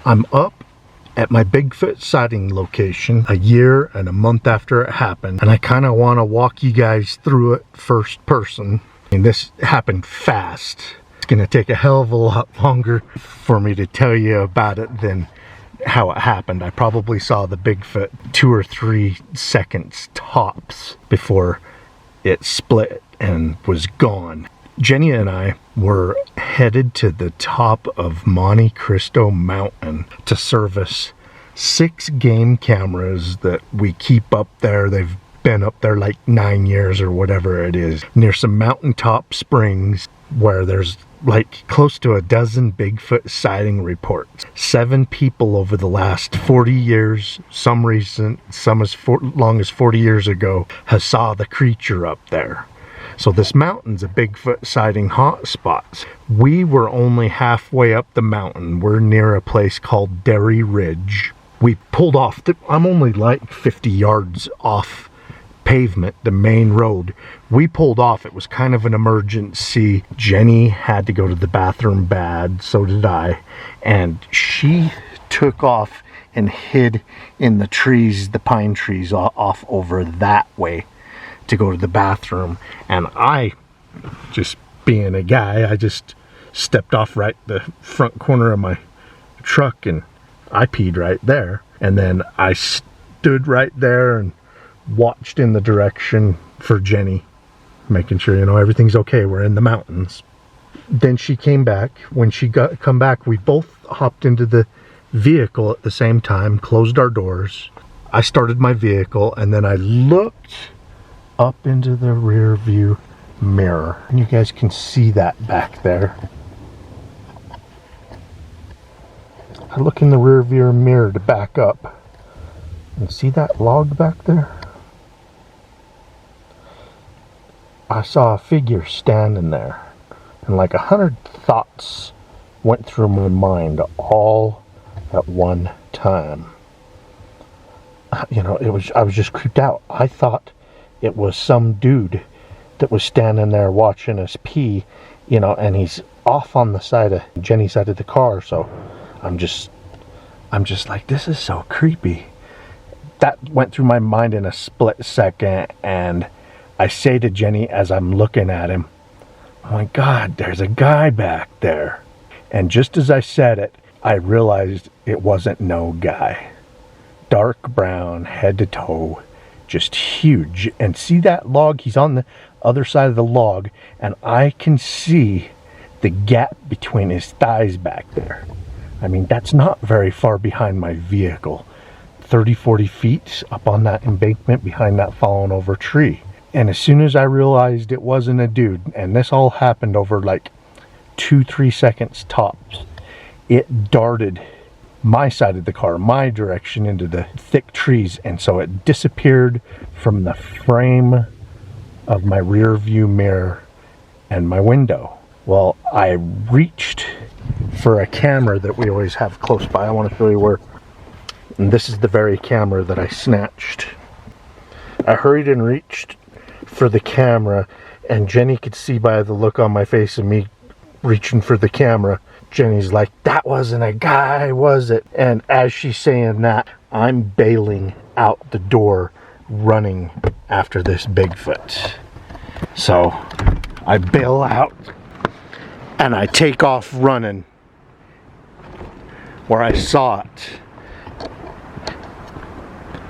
I'm up at my Bigfoot sighting location a year and a month after it happened, and I kind of want to walk you guys through it first person. And this happened fast. It's gonna take a hell of a lot longer for me to tell you about it than how it happened. I probably saw the Bigfoot 2 or 3 seconds tops before it split and was gone. Jenny and I were headed to the top of Monte Cristo mountain to service 6 game cameras that we keep up there. They've been up there like 9 years or whatever it is, near some mountaintop springs where there's like close to a dozen Bigfoot sighting reports. 7 people over the last 40 years, some recent, some as long as 40 years ago, has saw the creature up there. So this mountain's a Bigfoot sighting hotspot. We were only halfway up the mountain. We're near a place called Derry Ridge. We pulled off, I'm only like 50 yards off pavement, the main road. We pulled off. It was kind of an emergency. Jenny had to go to the bathroom bad, so did I. And she took off and hid in the trees, the pine trees off over that way, to go to the bathroom. And I, just being a guy, I just stepped off right the front corner of my truck and I peed right there. And then I stood right there and watched in the direction for Jenny, making sure, you know, everything's okay. We're in the mountains. Then she came back. When she come back, we both hopped into the vehicle at the same time, closed our doors. I started my vehicle, and then I looked up into the rear view mirror, and you guys can see that back there. I look in the rear view mirror to back up and see that log back there. I saw a figure standing there, and like 100 thoughts went through my mind all at one time. You know, I was just creeped out. I thought it was some dude that was standing there watching us pee, you know, and he's off on the side of Jenny's side of the car. So I'm just like, this is so creepy. That went through my mind in a split second, and I say to Jenny as I'm looking at him, oh my God, there's a guy back there. And just as I said it, I realized it wasn't no guy. Dark brown, head to toe, just huge. And see that log? He's on the other side of the log, and I can see the gap between his thighs back there. I mean, that's not very far behind my vehicle. 30-40 feet up on that embankment behind that fallen over tree. And as soon as I realized it wasn't a dude, and this all happened over like 2-3 seconds tops, it darted my side of the car, my direction, into the thick trees, and so it disappeared from the frame of my rear view mirror and my window. Well, I reached for a camera that we always have close by. I want to show you where. And this is the very camera that I snatched. I hurried and reached for the camera, and Jenny could see by the look on my face and me reaching for the camera, Jenny's like, that wasn't a guy, was it? And as she's saying that, I'm bailing out the door, running after this Bigfoot. So I bail out and I take off running where I saw it.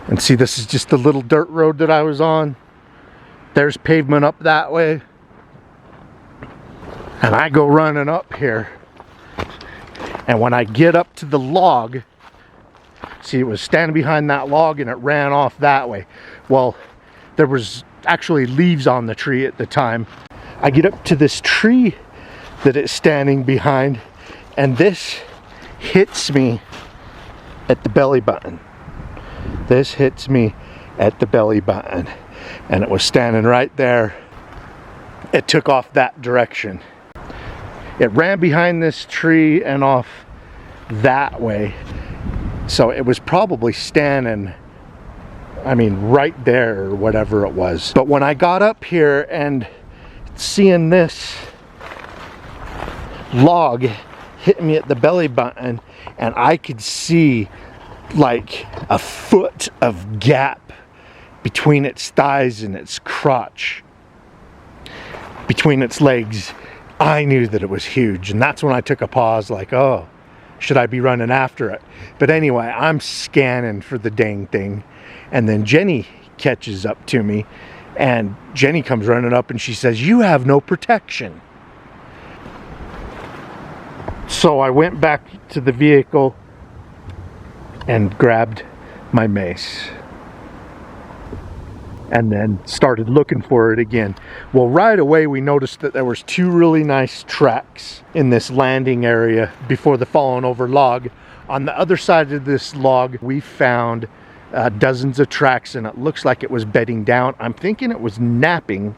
And see, this is just the little dirt road that I was on. There's pavement up that way. And I go running up here. And when I get up to the log, see, it was standing behind that log and it ran off that way. Well, there was actually leaves on the tree at the time. I get up to this tree that it's standing behind, and this hits me at the belly button. This hits me at the belly button, and it was standing right there. It took off that direction. It ran behind this tree and off that way. So it was probably standing, I mean, right there or whatever it was. But when I got up here and seeing this log hit me at the belly button, and I could see like a foot of gap between its thighs and its crotch, between its legs. I knew that it was huge, and that's when I took a pause, like, oh, should I be running after it? But anyway, I'm scanning for the dang thing, and then Jenny catches up to me, and Jenny comes running up and she says, "You have no protection." So I went back to the vehicle and grabbed my mace, and then started looking for it again. Well, right away we noticed that there was two really nice tracks in this landing area before the fallen over log. On the other side of this log, we found dozens of tracks, and it looks like it was bedding down. I'm thinking it was napping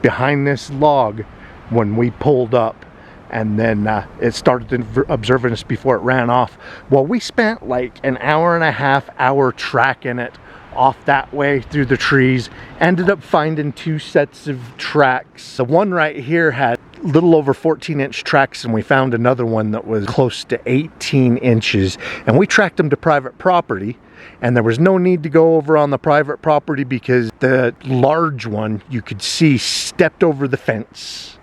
behind this log when we pulled up, and then it started observing us before it ran off. Well, we spent like an hour and a half tracking it off that way through the trees. Ended up finding two sets of tracks. The one right here had a little over 14-inch tracks, and we found another one that was close to 18 inches, and we tracked them to private property. And there was no need to go over on the private property because the large one, you could see, stepped over the fence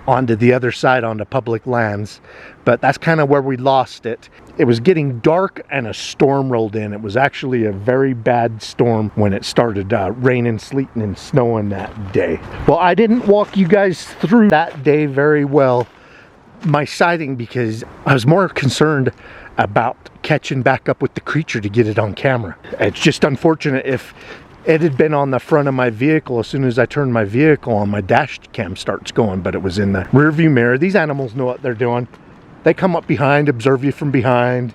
onto the other side onto public lands. But that's kind of where we lost it. It was getting dark and a storm rolled in. It was actually a very bad storm when it started raining, sleeting, and snowing that day. Well, I didn't walk you guys through that day very well, my sighting, because I was more concerned about catching back up with the creature to get it on camera. It's just unfortunate. If it had been on the front of my vehicle, as soon as I turned my vehicle on, my dash cam starts going, but it was in the rear view mirror. These animals know what they're doing. They come up behind, observe you from behind.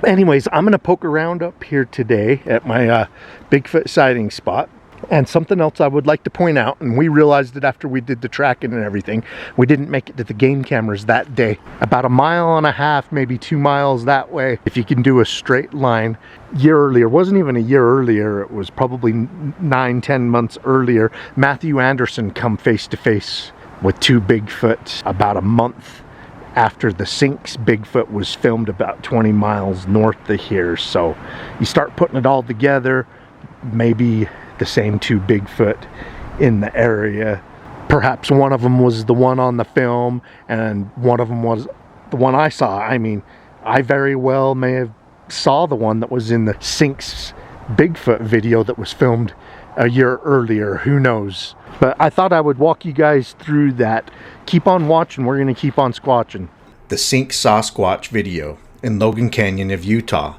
Anyways, I'm gonna poke around up here today at my Bigfoot sighting spot. And something else I would like to point out, and we realized it after we did the tracking and everything, we didn't make it to the game cameras that day. About a mile and a half, maybe 2 miles that way, if you can do a straight line. Year earlier, wasn't even a year earlier, it was probably 9-10 months earlier, Matthew Anderson come face to face with two Bigfoot about a month after the Sinks Bigfoot was filmed about 20 miles north of here. So you start putting it all together, maybe the same two Bigfoot in the area. Perhaps one of them was the one on the film, and one of them was the one I saw. I mean, I very well may have saw the one that was in the Sinks Bigfoot video that was filmed a year earlier. Who knows? But I thought I would walk you guys through that. Keep on watching. We're going to keep on squatching. The Sinks Sasquatch video in Logan Canyon of Utah.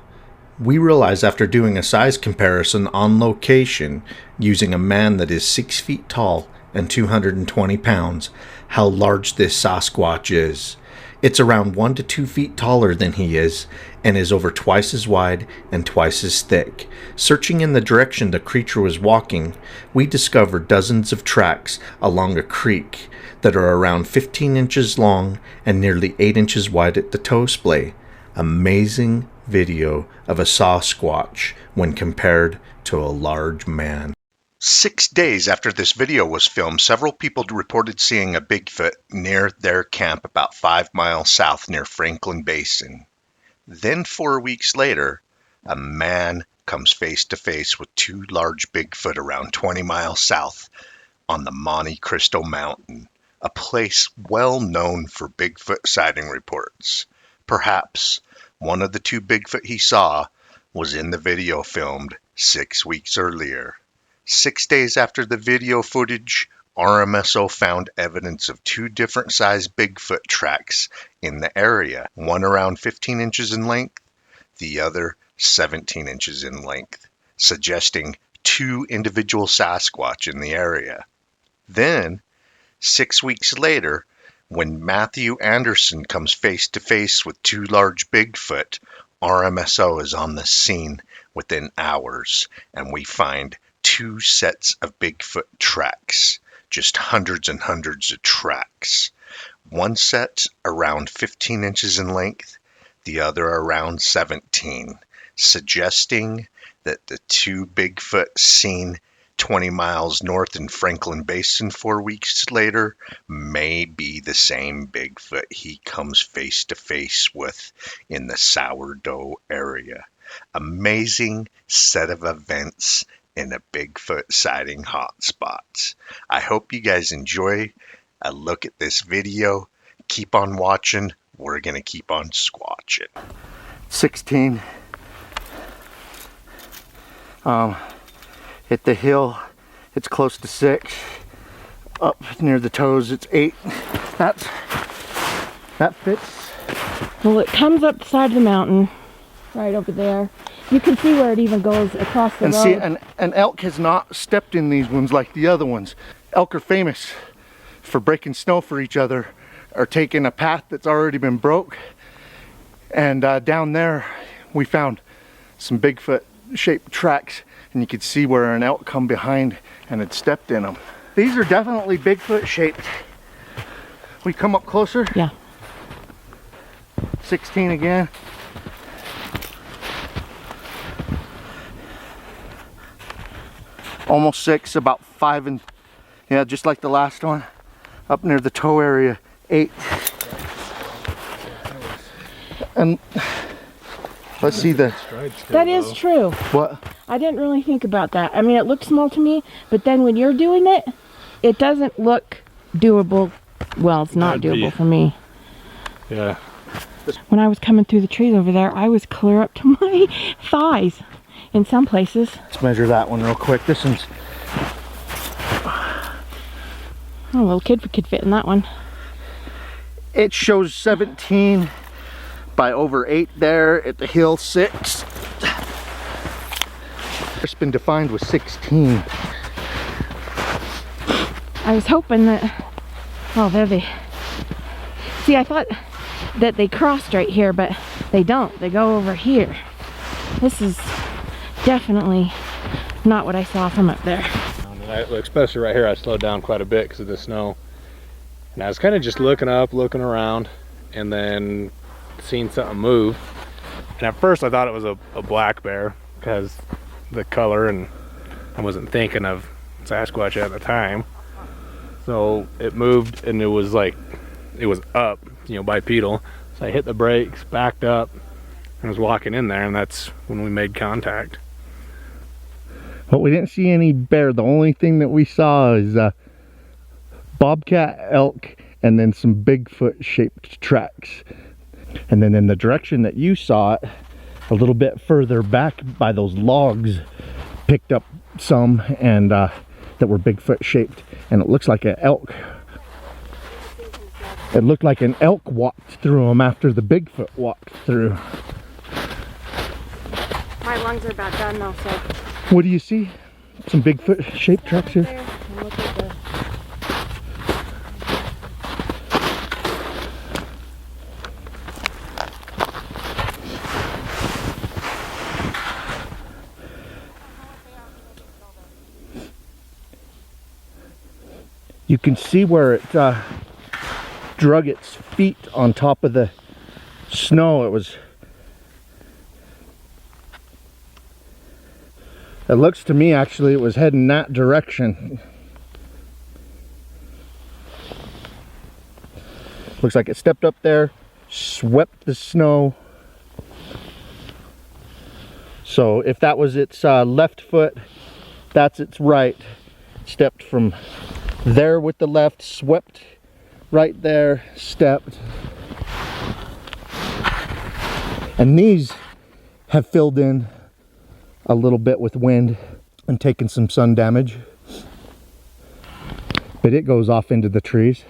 We realized after doing a size comparison on location using a man that is 6 feet tall and 220 pounds how large this Sasquatch is. It's around 1 to 2 feet taller than he is and is over twice as wide and twice as thick. Searching in the direction the creature was walking, we discovered dozens of tracks along a creek that are around 15 inches long and nearly 8 inches wide at the toe splay. Amazing video of a Sasquatch when compared to a large man. 6 days after this video was filmed, several people reported seeing a Bigfoot near their camp about 5 miles south near Franklin Basin. Then 4 weeks later, a man comes face to face with two large Bigfoot around 20 miles south on the Monte Cristo mountain, a place well known for Bigfoot sighting reports. Perhaps one of the two Bigfoot he saw was in the video filmed 6 weeks earlier. 6 days after the video footage, RMSO found evidence of two different sized Bigfoot tracks in the area, one around 15 inches in length, the other 17 inches in length, suggesting two individual Sasquatch in the area. Then, 6 weeks later, when Matthew Anderson comes face to face with two large Bigfoot, RMSO is on the scene within hours, and we find two sets of Bigfoot tracks, just hundreds and hundreds of tracks. One set around 15 inches in length, the other around 17, suggesting that the two Bigfoot seen 20 miles north in Franklin Basin 4 weeks later may be the same Bigfoot he comes face to face with in the Sourdough area. Amazing set of events in a Bigfoot sighting hotspots. I hope you guys enjoy a look at this video. Keep on watching. We're going to keep on squatching. 16. Hit the hill, it's close to 6. Up near the toes, it's 8. That fits. Well, it comes up the side of the mountain, right over there. You can see where it even goes across the road. See, an elk has not stepped in these ones like the other ones. Elk are famous for breaking snow for each other, or taking a path that's already been broke. And down there, we found some Bigfoot shaped tracks, and you could see where an elk come behind and had stepped in them. These are definitely Bigfoot shaped. We come up closer. Yeah. 16 again. Almost 6, about 5, and yeah, just like the last one. Up near the toe area, 8. And let's see the... That is true. What? I didn't really think about that. I mean, it looked small to me, but then when you're doing it, it doesn't look doable. Well, it's not doable for me. Yeah. When I was coming through the trees over there, I was clear up to my thighs in some places. Let's measure that one real quick. This one's... Oh, a little kid could fit in that one. It shows 17 by over 8 there at the hill, 6. It's been defined with 16. I was hoping that... Oh, there they... See, I thought that they crossed right here, but they don't. They go over here. This is definitely not what I saw from up there. Especially right here, I slowed down quite a bit because of the snow. And I was kind of just looking up, looking around, and then seen something move. And at first I thought it was a black bear because the color, and I wasn't thinking of Sasquatch at the time. So it moved, and it was like, it was up, you know, bipedal. So I hit the brakes, backed up, and was walking in there, and that's when we made contact. But we didn't see any bear. The only thing that we saw is bobcat, elk, and then some Bigfoot shaped tracks. And then in the direction that you saw it, a little bit further back by those logs, picked up some and that were Bigfoot shaped. And it looks like an elk. It looked like an elk walked through them after the Bigfoot walked through. My lungs are about done though, so... What do you see? Some Bigfoot shaped tracks here? And look at the... You can see where it drug its feet on top of the snow. It looks to me actually it was heading that direction. Looks like it stepped up there, swept the snow. So if that was its left foot, that's its right. Stepped from there with the left, swept right there, stepped. And these have filled in a little bit with wind and taken some sun damage, but it goes off into the trees.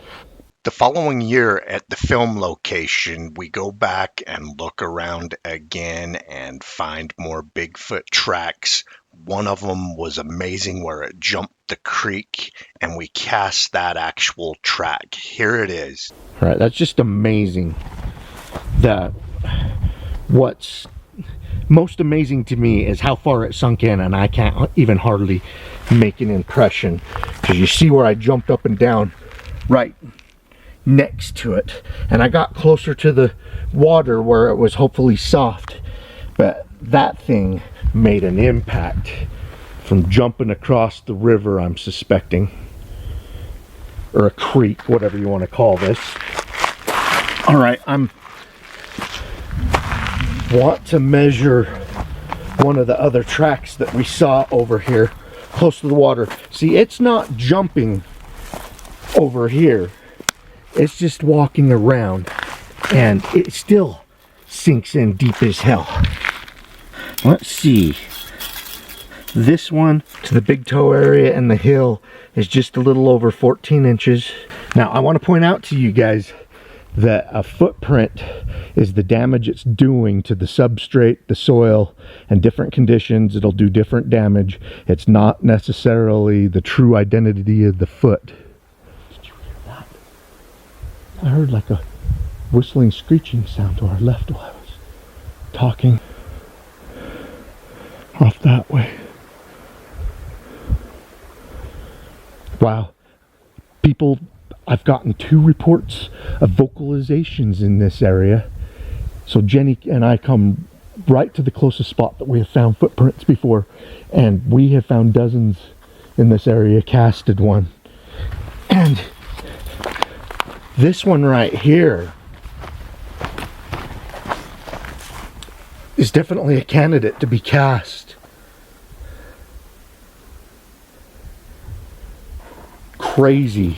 The following year at the film location, we go back and look around again and find more Bigfoot tracks. One of them was amazing where it jumped the creek, and we cast that actual track. Here it is. All right, that's just amazing. What's most amazing to me is how far it sunk in, and I can't even hardly make an impression, because you see where I jumped up and down right next to it, and I got closer to the water where it was hopefully soft, but that thing made an impact from jumping across the river, I'm suspecting. Or a creek, whatever you want to call this. All right, want to measure one of the other tracks that we saw over here close to the water. See, it's not jumping over here. It's just walking around, and it still sinks in deep as hell. Let's see. This one to the big toe area and the hill is just a little over 14 inches. Now, I want to point out to you guys that a footprint is the damage it's doing to the substrate, the soil, and different conditions. It'll do different damage. It's not necessarily the true identity of the foot. Did you hear that? I heard like a whistling, screeching sound to our left while I was talking. Off that way. Wow. People, I've gotten 2 reports of vocalizations in this area. So Jenny and I come right to the closest spot that we have found footprints before, and we have found dozens in this area, casted one. And this one right here is definitely a candidate to be cast. Crazy.